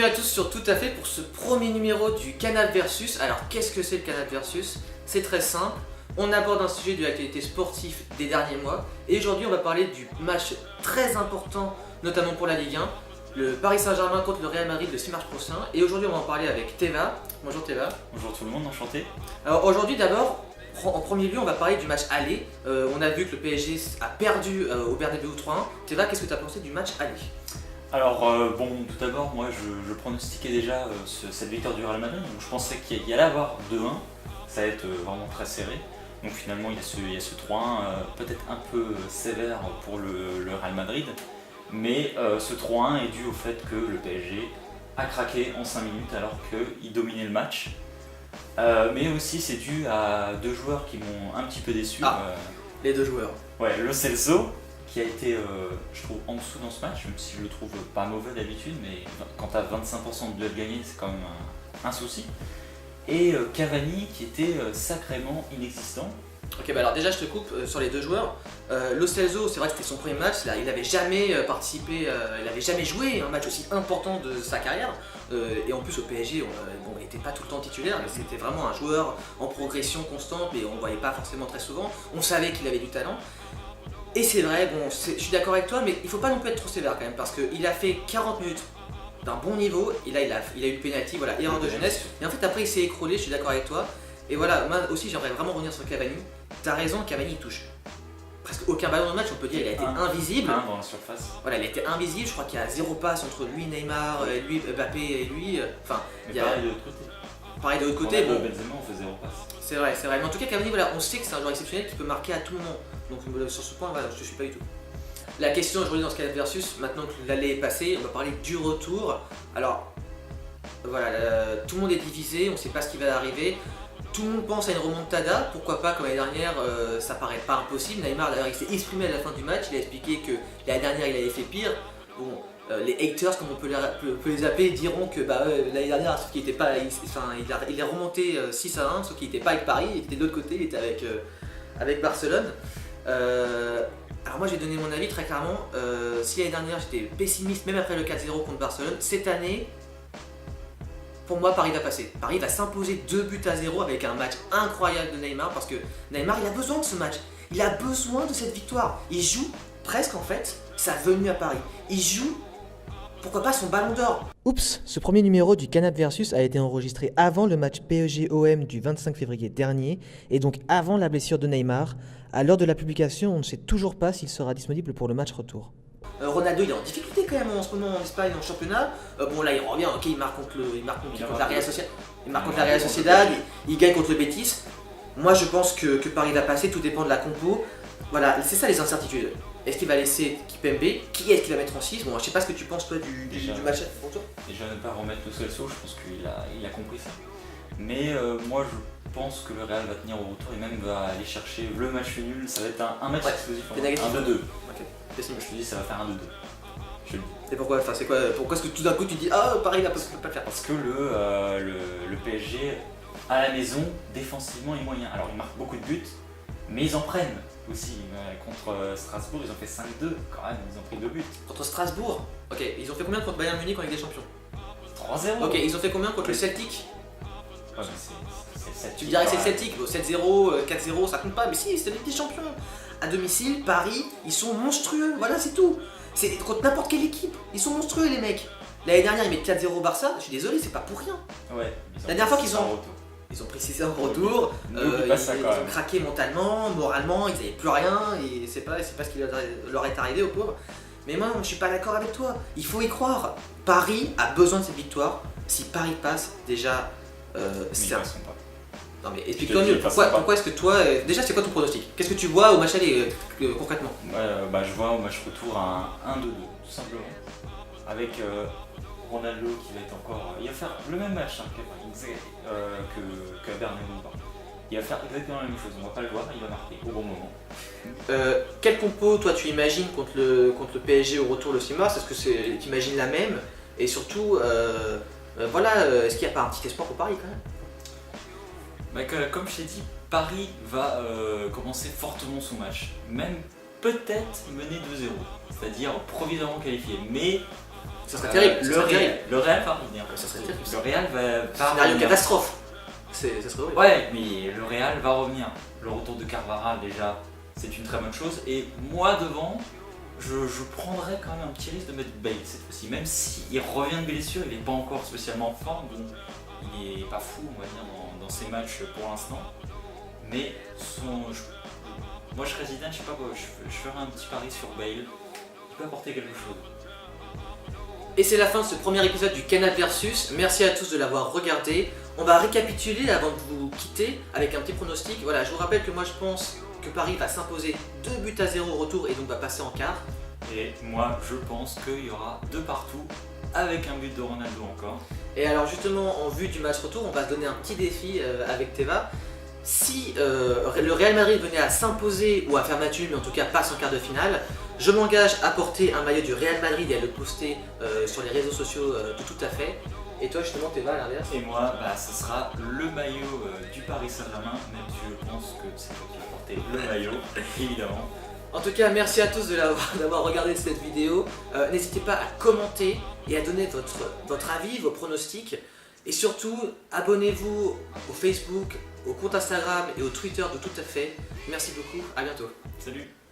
à tous sur Tout à fait pour ce premier numéro du Canal Versus. Alors qu'est-ce que c'est le Canal Versus? C'est très simple, on aborde un sujet de l'actualité sportive des derniers mois et aujourd'hui on va parler du match très important, notamment pour la Ligue 1, le Paris Saint-Germain contre le Real Madrid le 6 mars prochain. Et aujourd'hui on va en parler avec Teva. Bonjour Teva. Bonjour tout le monde, enchanté. Alors aujourd'hui d'abord, en premier lieu on va parler du match aller. On a vu que le PSG a perdu au Bernabéu 3-1. Teva, qu'est-ce que tu as pensé du match aller? Alors tout d'abord, moi je pronostiquais déjà cette victoire du Real Madrid, donc je pensais qu'il y allait avoir 2-1, ça allait être vraiment très serré. Donc finalement il y a ce 3-1 peut-être un peu sévère pour le Real Madrid, mais ce 3-1 est dû au fait que le PSG a craqué en 5 minutes alors qu'il dominait le match. Mais aussi c'est dû à deux joueurs qui m'ont un petit peu déçu. Les deux joueurs. Ouais, Lo Celso, qui a été, je trouve, en dessous dans ce match, même si je le trouve pas mauvais d'habitude, mais quand tu as 25% de duels gagnés, c'est quand même un souci. Et Cavani, qui était sacrément inexistant. Ok, bah alors déjà je te coupe sur les deux joueurs. Lo Celso, c'est vrai que c'était son premier match, là, il n'avait jamais participé, il n'avait jamais joué un match aussi important de sa carrière. Et en plus au PSG, il n'était pas tout le temps titulaire, mais c'était vraiment un joueur en progression constante, mais on ne le voyait pas forcément très souvent. On savait qu'il avait du talent. Et c'est vrai, bon, je suis d'accord avec toi, mais il faut pas non plus être trop sévère quand même, parce qu'il a fait 40 minutes d'un bon niveau, et là il a eu le pénalty, voilà, erreur de jeunesse, et en fait après il s'est écroulé, je suis d'accord avec toi. Et voilà, moi aussi j'aimerais vraiment revenir sur Cavani. T'as raison, Cavani il touche presque aucun ballon dans le match, on peut dire, il a été invisible. Dans la surface. Voilà, il a été invisible, je crois qu'il y a 0 passe entre lui, Neymar, lui, Mbappé et lui. Enfin, mais il y a... pareil de l'autre côté. Pareil de l'autre côté, bon. Benzema, on fait 0 passe. C'est vrai, c'est vrai. Mais en tout cas, Cavani, voilà, on sait que c'est un joueur exceptionnel qui peut marquer à tout moment. Donc sur ce point, voilà, je ne suis pas du tout. La question aujourd'hui dans ce cas versus, maintenant que l'aller est passé, on va parler du retour. Alors, voilà, tout le monde est divisé, on ne sait pas ce qui va arriver. Tout le monde pense à une remontada, pourquoi pas, comme l'année dernière, ça paraît pas impossible. Neymar, d'ailleurs, il s'est exprimé à la fin du match, il a expliqué que l'année dernière, il avait fait pire. Bon, les haters, comme on peut les appeler, diront que l'année dernière, sauf qu'il était pas, il est remonté 6-1, sauf qu'il n'était pas avec Paris, il était de l'autre côté, il était avec Barcelone. Alors moi j'ai donné mon avis très clairement, si l'année dernière j'étais pessimiste même après le 4-0 contre Barcelone, cette année, pour moi Paris va passer. Paris va s'imposer 2-0 avec un match incroyable de Neymar, parce que Neymar il a besoin de ce match, il a besoin de cette victoire. Il joue presque en fait sa venue à Paris, il joue pourquoi pas son ballon d'or. Oups, ce premier numéro du Canap Versus a été enregistré avant le match PSG-OM du 25 février dernier et donc avant la blessure de Neymar. À l'heure de la publication, on ne sait toujours pas s'il sera disponible pour le match retour. Ronaldo il est en difficulté quand même en ce moment en Espagne, en championnat. Bon là il revient, ok, il marque contre la Real Sociedad. Il marque contre la Real Sociedad, il gagne contre le Betis. Moi je pense que Paris va passer, tout dépend de la compo. Voilà, c'est ça les incertitudes. Est-ce qu'il va laisser Kimpembe? Qui est-ce qu'il va mettre en 6? Bon, je sais pas ce que tu penses toi du match pour toi. Déjà ne pas remettre Lo Celso, je pense qu'il a compris ça. Mais moi je pense que le Real va tenir au retour et même va aller chercher le match nul. Ça va être un match explosif, un 2-2. Okay. Je te dis ça va faire un 2-2. Je le dis. Et pourquoi? Enfin, c'est quoi? Pourquoi est-ce que tout d'un coup tu dis ah Paris va pas le faire? Parce que le PSG à la maison défensivement est moyen. Alors ils marquent beaucoup de buts, mais ils en prennent aussi. Contre Strasbourg ils ont fait 5-2 quand même, ils ont pris 2 buts. Contre Strasbourg? Ok, ils ont fait combien contre Bayern Munich en Ligue des Champions? 3-0. Ok, ils ont fait combien contre le Celtic? Ouais, mais c'est le Celtic. Tu me dirais que c'est le Celtic, bon, 7-0, 4-0, ça compte pas, mais si, c'est la Ligue des Champions. À domicile, Paris, ils sont monstrueux, voilà c'est tout. C'est contre n'importe quelle équipe, ils sont monstrueux les mecs. L'année dernière ils mettent 4-0 au Barça, je suis désolé, c'est pas pour rien. Ouais. La dernière fois qu'ils ont pris 6 en retour, ils ont craqué mentalement, moralement, ils n'avaient plus rien, et c'est pas ce qui leur est arrivé aux pauvres. Mais moi je suis pas d'accord avec toi, il faut y croire. Paris a besoin de cette victoire, si Paris passe, déjà c'est un... Non mais explique-toi mieux, pourquoi est-ce que toi, déjà c'est quoi ton pronostic? Qu'est-ce que tu vois au match aller concrètement? Je vois au match retour un 1-2-2 tout simplement, avec Ronaldo qui va être encore, il va faire le même match que Bernabéu. Il va faire exactement la même chose, on va pas le voir, il va marquer au bon moment. Quel compo toi tu imagines contre le PSG au retour le 6 mars? Est-ce que tu imagines la même? Et surtout, est-ce qu'il n'y a pas un petit espoir pour Paris quand même? Comme je t'ai dit, Paris va commencer fortement son match, même peut-être mener 2-0, c'est-à-dire provisoirement qualifié, mais Ça serait terrible. Ça serait terrible. Le Real va revenir. Ça serait terrible. Le Real va Scénario revenir. catastrophe. Ça serait horrible. Ouais, mais le Real va revenir. Le retour de Carvajal, déjà, c'est une très bonne chose. Et moi, devant, je prendrais quand même un petit risque de mettre Bale cette fois-ci. Même s'il revient de blessure, il n'est pas encore spécialement en forme. Donc, il n'est pas fou, on va dire, dans ses matchs pour l'instant. Mais moi, je serais Zidane, je sais pas quoi, je ferais un petit pari sur Bale. Il peut apporter quelque chose. Et c'est la fin de ce premier épisode du Canal Versus. Merci à tous de l'avoir regardé. On va récapituler avant de vous quitter avec un petit pronostic. Voilà, je vous rappelle que moi je pense que Paris va s'imposer 2-0 au retour et donc va passer en quart. Et moi, je pense qu'il y aura 2 partout avec un but de Ronaldo encore. Et alors justement, en vue du match retour, on va se donner un petit défi avec Teva. Si le Real Madrid venait à s'imposer ou à faire match nul, mais en tout cas passe en quart de finale, je m'engage à porter un maillot du Real Madrid et à le poster sur les réseaux sociaux de Tout à fait. Et toi justement Teva à l'inverse? Et moi, ce sera le maillot du Paris Saint-Germain, même si je pense que c'est toi qui vas porter le maillot, évidemment. En tout cas, merci à tous d'avoir regardé cette vidéo. N'hésitez pas à commenter et à donner votre avis, vos pronostics. Et surtout, abonnez-vous au Facebook, au compte Instagram et au Twitter de Tout à fait. Merci beaucoup, à bientôt. Salut!